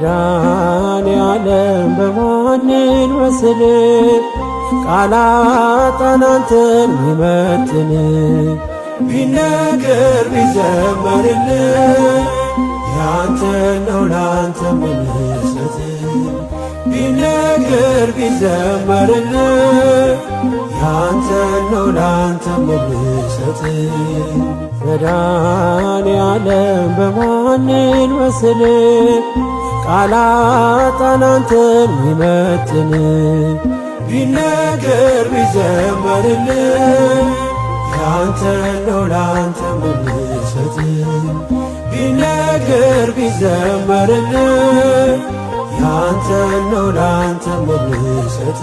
መድኃኔዓለም በማንን መስል ቃላት አንተን ሚመጥን ቢነገር ቢዘመርልህ ያንተ ነው ላንተ ምንሰት ቢነገር ቢዘመርልህ ያንተ ነው ላንተ ምንሰት መድኃኔዓለም በማንን መስል ቃላት አንተን ሚመጥን ቢነገር ቢዘመርልህ ያንተ ነው ላንተ ምንሰት ቢነገር ቢዘመርልህ ያንተ ነው ላንተ ምንሰት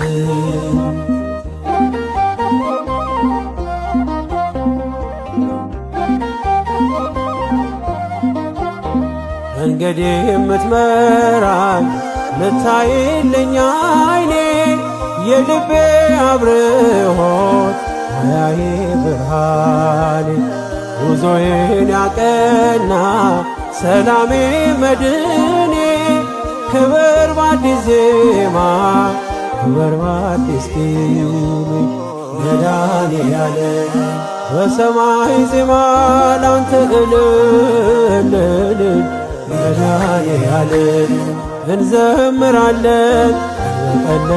መንገዴ የምትመራኝ ምታይልኝ ዓይኔ የልቤ አብርሆት ማያዬ ብርሃኔ ጉዞዬን ያቀና ሰላሜ መድኔ ክብር በአዲስ ዜማ ክብር በአዲስ ኪኔ መድኃኔዓለም በሰማይ ዜማ ላንተ እልል መድኃኔዓለም እንዘምራለን በቀለ